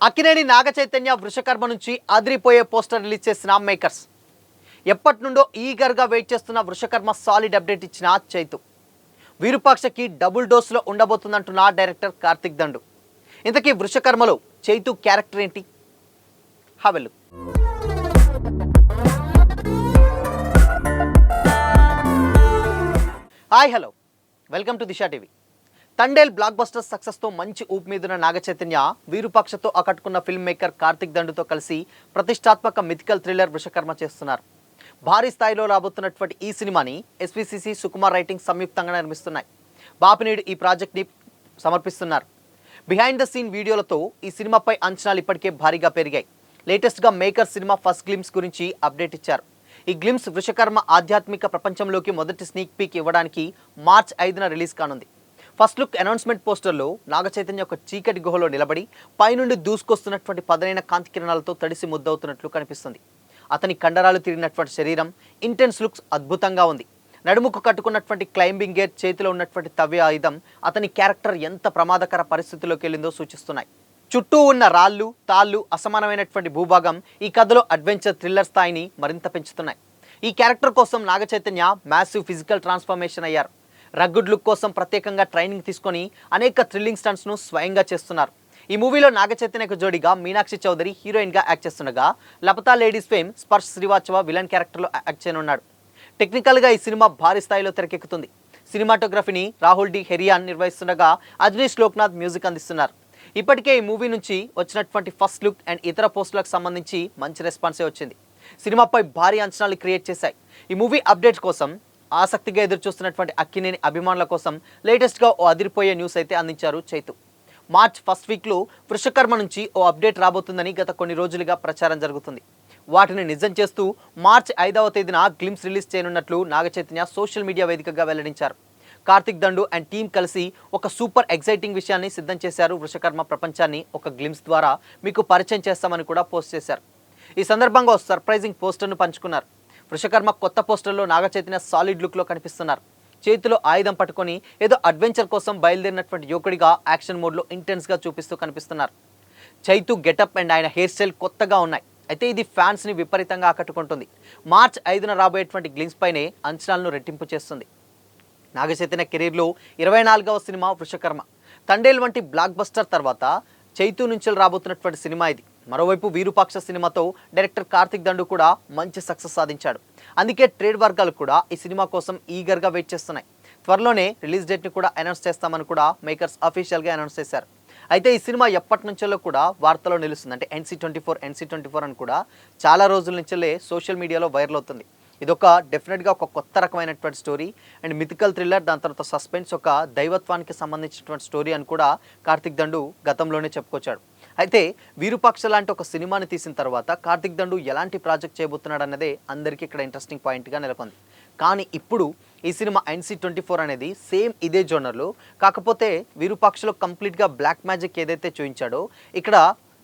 అక్కినేని నాగచైతన్య వృషకర్మ నుంచి అదిరిపోయే poster release చేసిన మేకర్స్. ఎప్పటి నుండో ఈగర్గా వెయిట్ చేస్తున్న వృషకర్మ సాలిడ్ అప్డేట్ ఇచ్చిన చైతు. విరూపాక్షకి డబుల్ డోస్లో ఉండబోతుందంటున్న డైరెక్టర్ కార్తిక్ దండు. ఇంతకీ వృషకర్మలో చైతు క్యారెక్టర్ ఏంటి? హవెల్లు. Hi hello, welcome to Disha TV. Thandel blockbuster సక్సెస్తో మంచి ఊపు మీదున్న నాగచైతన్య విరూపాక్షతో ఆకట్టుకున్న ఫిల్మ్ మేకర్ కార్తిక్ దండుతో కలిసి ప్రతిష్టాత్మక మిథికల్ థ్రిల్లర్ వృషకర్మ చేస్తున్నారు. భారీ స్థాయిలో రాబోతున్నటువంటి ఈ సినిమాని ఎస్విసిసి సుకుమార్ రైటింగ్ సంయుక్తంగా నిర్మిస్తున్నాయి. బాపినేడు ఈ ప్రాజెక్ట్ని సమర్పిస్తున్నారు. బిహైండ్ ద సీన్ వీడియోలతో ఈ సినిమాపై అంచనాలు ఇప్పటికే భారీగా పెరిగాయి. లేటెస్ట్గా మేకర్ సినిమా ఫస్ట్ గ్లిమ్స్ గురించి అప్డేట్ ఇచ్చారు. ఈ గ్లిమ్స్ వృషకర్మ ఆధ్యాత్మిక ప్రపంచంలోకి మొదటి స్నీక్ పీక్ ఇవ్వడానికి మార్చ్ 5న రిలీజ్ కానుంది. ఫస్ట్ లుక్ అనౌన్స్మెంట్ పోస్టర్లో నాగచైతన్య ఒక చీకటి గుహలో నిలబడి పైనుండి దూసుకొస్తున్నటువంటి పదునైన కాంతి కిరణాలతో తడిసి ముద్దవుతున్నట్లు కనిపిస్తుంది. అతని కండరాలు తిరిగినటువంటి శరీరం, ఇంటెన్స్ లుక్స్ అద్భుతంగా ఉంది. నడుముకు కట్టుకున్నటువంటి క్లైంబింగ్ గేర్, చేతిలో ఉన్నటువంటి తవ్య ఆయుధం అతని క్యారెక్టర్ ఎంత ప్రమాదకర పరిస్థితిలోకి వెళ్ళిందో సూచిస్తున్నాయి. చుట్టూ ఉన్న రాళ్ళు, తాళ్ళు, అసమానమైనటువంటి భూభాగం ఈ కథలో అడ్వెంచర్ థ్రిల్లర్ స్థాయిని మరింత పెంచుతున్నాయి. ఈ క్యారెక్టర్ కోసం నాగచైతన్య మ్యాసివ్ ఫిజికల్ ట్రాన్స్ఫర్మేషన్ అయ్యారు. రగ్గుడ్ లుక్ కోసం ప్రత్యేకంగా ట్రైనింగ్ తీసుకొని అనేక థ్రిల్లింగ్ స్టంట్స్ను స్వయంగా చేస్తున్నారు. ఈ మూవీలో నాగచైతన్యకు జోడిగా మీనాక్షి చౌదరి హీరోయిన్గా యాక్ట్ చేస్తుండగా, Laapataa ladies fame Sparsh Srivastava villain క్యారెక్టర్లో యాక్ట్ చేయనున్నాడు. టెక్నికల్గా ఈ సినిమా భారీ స్థాయిలో తెరకెక్కుతుంది. సినిమాటోగ్రఫీని రాహుల్ డి హెరియాన్ నిర్వహిస్తుండగా అజనీష్ లోక్నాథ్ మ్యూజిక్ అందిస్తున్నారు. ఇప్పటికే ఈ మూవీ నుంచి వచ్చినటువంటి ఫస్ట్ లుక్ అండ్ ఇతర పోస్టులకు సంబంధించి మంచి రెస్పాన్సే వచ్చింది. సినిమాపై భారీ అంచనాలు క్రియేట్ చేశాయి. ఈ మూవీ అప్డేట్ కోసం ఆసక్తిగా ఎదురు చూస్తున్నటువంటి అక్కినేని అభిమానుల కోసం లేటెస్ట్గా ఓ అదిరిపోయే న్యూస్ అయితే అందించారు చైతు. మార్చ్ ఫస్ట్ వీక్లో వృషకర్మ నుంచి ఓ అప్డేట్ రాబోతుందని గత కొన్ని రోజులుగా ప్రచారం జరుగుతుంది. వాటిని నిజం చేస్తూ మార్చ్ 5వ తేదీన గ్లిమ్స్ రిలీజ్ చేయనున్నట్లు నాగచైతన్య సోషల్ మీడియా వేదికగా వెల్లడించారు. కార్తిక్ దండు అండ్ టీం కలిసి ఒక సూపర్ ఎక్సైటింగ్ విషయాన్ని సిద్ధం చేశారు. వృషకర్మ ప్రపంచాన్ని ఒక గ్లిమ్స్ ద్వారా మీకు పరిచయం చేస్తామని కూడా పోస్ట్ చేశారు. ఈ సందర్భంగా ఒక సర్ప్రైజింగ్ పోస్టర్ను పంచుకున్నారు. వృషకర్మ కొత్త పోస్టర్లో నాగచైతన్య సాలిడ్ లుక్లో కనిపిస్తున్నారు. చేతిలో ఆయుధం పట్టుకొని ఏదో అడ్వెంచర్ కోసం బయలుదేరినటువంటి యువకుడిగా యాక్షన్ మోడ్లో ఇంటెన్స్గా చూపిస్తూ కనిపిస్తున్నారు. చైతు గెటప్ అండ్ ఆయన హెయిర్ స్టైల్ కొత్తగా ఉన్నాయి. అయితే ఇది ఫ్యాన్స్ని విపరీతంగా ఆకట్టుకుంటుంది. మార్చ్ 5న రాబోయేటువంటి గ్లిమ్స్ పైనే అంచనాలను రెట్టింపు చేస్తుంది. నాగచైతన్య కెరీర్లో 24వ సినిమా వృషకర్మ. తండేల్ వంటి బ్లాక్ బస్టర్ తర్వాత చైతు నుంచి రాబోతున్నటువంటి సినిమా ఇది. మరోవైపు విరూపాక్ష సినిమాతో డైరెక్టర్ కార్తిక్ దండు కూడా మంచి సక్సెస్ సాధించాడు. అందుకే ట్రేడ్ వర్గాలు కూడా ఈ సినిమా కోసం ఈగర్గా వెయిట్ చేస్తున్నాయి. త్వరలోనే రిలీజ్ డేట్ని కూడా అనౌన్స్ చేస్తామని కూడా మేకర్స్ అఫీషియల్గా అనౌన్స్ చేశారు. అయితే ఈ సినిమా ఎప్పటి నుంచో కూడా వార్తలో నిలుస్తుంది. అంటే NC24 అని కూడా చాలా రోజుల నుంచే సోషల్ మీడియాలో వైరల్ అవుతుంది. ఇదొక డెఫినెట్గా ఒక కొత్త రకమైనటువంటి స్టోరీ అండ్ మిథికల్ థ్రిల్లర్, దాని తర్వాత సస్పెన్స్, ఒక దైవత్వానికి సంబంధించినటువంటి స్టోరీ అని కూడా కార్తిక్ దండు గతంలోనే చెప్పుకొచ్చాడు. అయితే విరూపాక్ష లాంటి ఒక సినిమాని తీసిన తర్వాత కార్తిక్ దండు ఎలాంటి ప్రాజెక్ట్ చేయబోతున్నాడు అన్నదే అందరికీ ఇక్కడ ఇంట్రెస్టింగ్ పాయింట్గా నెలకొంది. కానీ ఇప్పుడు ఈ సినిమా NC24 అనేది సేమ్ ఇదే జోనర్లో, కాకపోతే విరూపాక్షలో కంప్లీట్గా బ్లాక్ మ్యాజిక్ ఏదైతే చూపించాడో ఇక్కడ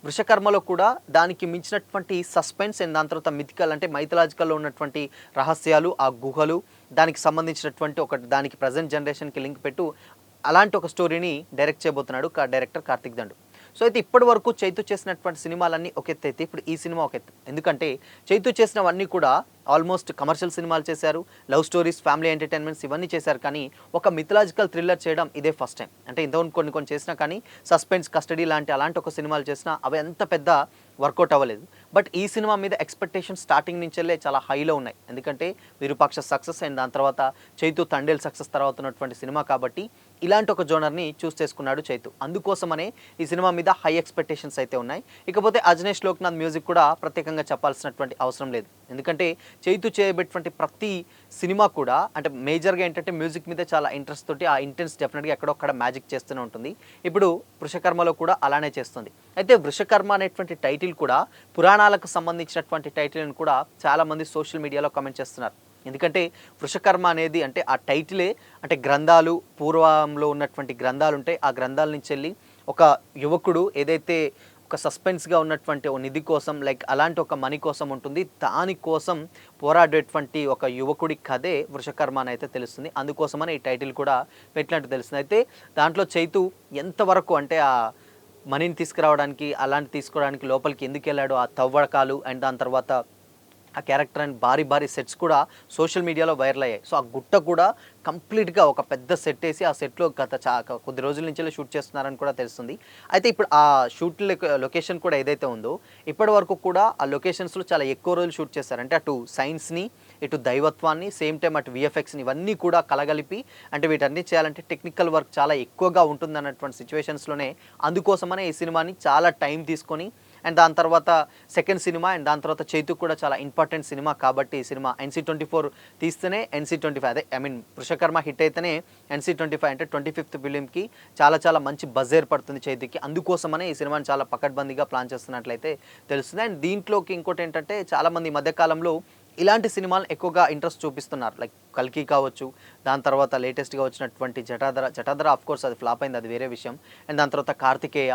వృషకర్మలో కూడా దానికి మించినటువంటి సస్పెన్స్ అండ్ దాని తర్వాత మిథికల్ అంటే మైథలాజికల్లో ఉన్నటువంటి రహస్యాలు, ఆ గుహలు, దానికి సంబంధించినటువంటి ఒక దానికి ప్రజెంట్ జనరేషన్కి లింక్ పెట్టు అలాంటి ఒక స్టోరీని డైరెక్ట్ చేయబోతున్నాడు డైరెక్టర్ కార్తిక్ దండు. సో అయితే ఇప్పటి వరకు చైతు చేసినటువంటి సినిమాలన్నీ ఒక ఎత్తు అయితే ఇప్పుడు ఈ సినిమా ఒక ఎత్తు. ఎందుకంటే చైతు చేసినవన్నీ కూడా ఆల్మోస్ట్ కమర్షియల్ సినిమాలు చేశారు, లవ్ స్టోరీస్, ఫ్యామిలీ ఎంటర్టైన్మెంట్స్ ఇవన్నీ చేశారు. కానీ ఒక మిథలాజికల్ థ్రిల్లర్ చేయడం ఇదే ఫస్ట్ టైం. అంటే ఇంతవరకు కొన్ని చేసినా కానీ సస్పెన్స్, కస్టడీ అలాంటి ఒక సినిమాలు చేసినా అవి ఎంత పెద్ద వర్కౌట్ అవ్వలేదు. బట్ ఈ సినిమా మీద ఎక్స్పెక్టేషన్ స్టార్టింగ్ నుంచెల్లే చాలా హైలో ఉన్నాయి. ఎందుకంటే విరూపాక్ష సక్సెస్ అండ్ దాని తర్వాత చైతు తండేల్ సక్సెస్ తర్వాత ఉన్నటువంటి సినిమా కాబట్టి ఇలాంటి ఒక జోనర్ని చూస్ చేసుకున్నాడు చైతు. అందుకోసమనే ఈ సినిమా మీద హై ఎక్స్పెక్టేషన్స్ అయితే ఉన్నాయి. ఇకపోతే అజనీష్ లోక్నాథ్ మ్యూజిక్ కూడా ప్రత్యేకంగా చెప్పాల్సినటువంటి అవసరం లేదు. ఎందుకంటే చైతు చేయబెట్టినటువంటి ప్రతి సినిమా కూడా అంటే మేజర్గా ఏంటంటే మ్యూజిక్ మీద చాలా ఇంట్రెస్ట్ తోటి ఆ ఇంటెన్స్ డెఫినెట్గా ఎక్కడొక్కడ మ్యాజిక్ చేస్తూనే ఉంటుంది. ఇప్పుడు వృషకర్మలో కూడా అలానే చేస్తుంది. అయితే వృషకర్మ అనేటువంటి టైటిల్ కూడా పురాణాలకు సంబంధించినటువంటి టైటిల్ అని కూడా చాలామంది సోషల్ మీడియాలో కామెంట్ చేస్తున్నారు. ఎందుకంటే వృషకర్మ అనేది అంటే ఆ టైటిలే అంటే గ్రంథాలు, పూర్వంలో ఉన్నటువంటి గ్రంథాలు ఉంటాయి. ఆ గ్రంథాల నుంచి వెళ్ళి ఒక యువకుడు ఏదైతే ఒక సస్పెన్స్గా ఉన్నటువంటి ఒక నిధి కోసం లైక్ అలాంటి ఒక మనీ కోసం ఉంటుంది, దానికోసం పోరాడేటువంటి ఒక యువకుడి కథే వృషకర్మ అని అయితే తెలుస్తుంది. అందుకోసమని ఈ టైటిల్ కూడా పెట్టినట్టు తెలుస్తుంది. అయితే దాంట్లో చైతు ఎంతవరకు అంటే ఆ మనీని తీసుకురావడానికి అలాంటి తీసుకోవడానికి లోపలికి ఎందుకు వెళ్ళాడు, ఆ తవ్వకాలు అండ్ దాని తర్వాత ఆ క్యారెక్టర్ అండ్ భారీ భారీ సెట్స్ కూడా సోషల్ మీడియాలో వైరల్ అయ్యాయి. సో ఆ గుట్ట కూడా కంప్లీట్‌గా ఒక పెద్ద సెట్ ఏసి ఆ సెట్‌లో గత కొద్ది రోజుల నుంచెల్లి షూట్ చేస్తున్నారని కూడా తెలుస్తుంది. అయితే ఇప్పుడు ఆ షూట్ లొకేషన్ కూడా ఏదైతే ఉందో ఇప్పటి వరకు కూడా ఆ లొకేషన్స్‌లో చాలా ఎక్కువ రోజులు షూట్ చేశారు. అంటే అటు సైన్స్‌ని, ఇటు దైవత్వాన్ని, సేమ్ టైమ్ అటు వీఎఫ్ఎక్స్‌ని ఇవన్నీ కూడా కలగలిపి అంటే వీటన్నీ చేయాలంటే టెక్నికల్ వర్క్ చాలా ఎక్కువగా ఉంటుందన్నటువంటి సిట్యుయేషన్స్‌లోనే అందుకోసమనే ఈ సినిమాని చాలా టైం తీసుకొని అండ్ దాని తర్వాత సెకండ్ సినిమా అండ్ దాని తర్వాత 'చైతు' కూడా చాలా ఇంపార్టెంట్ సినిమా కాబట్టి ఈ సినిమా NC-24 తీస్తేనే NC-25 అదే ఐ మీన్ 'వృషకర్మ' హిట్ అయితేనే NC-25 అంటే 25th ఫిలింకి చాలా చాలా మంచి బజ్ ఏర్పడుతుంది 'చైతుకి'. అందుకోసమనే ఈ సినిమాని చాలా పకడ్బందీగా ప్లాన్ చేస్తున్నట్లయితే తెలుస్తుంది. అండ్ దీంట్లోకి ఇంకోటి ఏంటంటే చాలామంది ఈ మధ్య కాలంలో ఇలాంటి సినిమాలను ఎక్కువగా ఇంట్రెస్ట్ చూపిస్తున్నారు. లైక్ 'కల్కి' కావచ్చు, దాని తర్వాత లేటెస్ట్‌గా వచ్చినటువంటి 'జటాధర' ఆఫ్‌కోర్స్ అది ఫ్లాప్ అయింది, అది వేరే విషయం. అండ్ దాని తర్వాత 'కార్తికేయ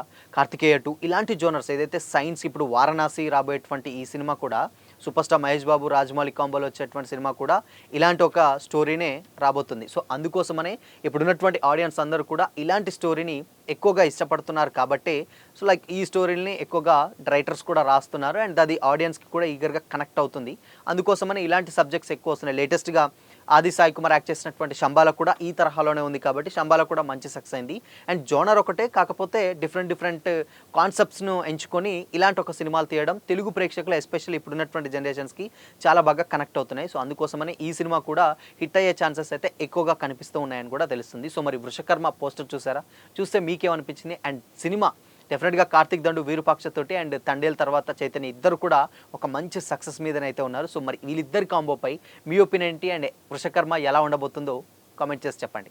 2' ఇలాంటి జోనర్స్ ఏదైతే సైన్స్ ఇప్పుడు 'వారణాసి' రాబోయేటువంటి ఈ సినిమా కూడా సూపర్ స్టార్ మహేష్ బాబు, రాజమౌళి కాంబోలో వచ్చేటువంటి సినిమా కూడా ఇలాంటి ఒక స్టోరీనే రాబోతుంది. సో అందుకోసమనే ఇప్పుడున్నటువంటి ఆడియన్స్ అందరూ కూడా ఇలాంటి స్టోరీని ఎక్కువగా ఇష్టపడుతున్నారు కాబట్టే సో లైక్ ఈ స్టోరీలని ఎక్కువగా రైటర్స్ కూడా రాస్తున్నారు అండ్ అది ఆడియన్స్‌కి కూడా ఈగర్‌గా కనెక్ట్ అవుతుంది. అందుకోసమని ఇలాంటి సబ్జెక్ట్స్ ఎక్కువ వస్తున్నాయి. లేటెస్ట్‌గా ఆది సాయి కుమార్ యాక్ట్ చేసినటువంటి 'శంబాల' కూడా ఈ తరహాలోనే ఉంది కాబట్టి 'శంబాల' కూడా మంచి సక్సెస్ అయింది. అండ్ జోనర్ ఒకటే కాకపోతే డిఫరెంట్ కాన్సెప్ట్స్‌ను ఎంచుకొని ఇలాంటి ఒక సినిమాలు తీయడం తెలుగు ప్రేక్షకులు ఎస్పెషల్లీ ఇప్పుడున్నటువంటి జనరేషన్స్‌కి చాలా బాగా కనెక్ట్ అవుతున్నాయి. సో అందుకోసమని ఈ సినిమా కూడా హిట్ అయ్యే ఛాన్సెస్ అయితే ఎక్కువగా కనిపిస్తూ ఉన్నాయని కూడా తెలుస్తుంది. సో మరి 'వృషకర్మ' పోస్టర్ చూసారా? చూస్తే మీకేమనిపించింది? అండ్ సినిమా డెఫినెట్‌గా 'కార్తీక్ దండు విరూపాక్ష' తోటి అండ్ 'తండేల్' తర్వాత 'చైతన్య' ఇద్దరు కూడా ఒక మంచి సక్సెస్ మీదనైతే ఉన్నారు. సో మరి వీళ్ళిద్దరి కాంబోపై మీ ఒపీనియన్ ఏంటి? అండ్ 'వృషకర్మ' ఎలా ఉండబోతుందో కామెంట్ చేసి చెప్పండి.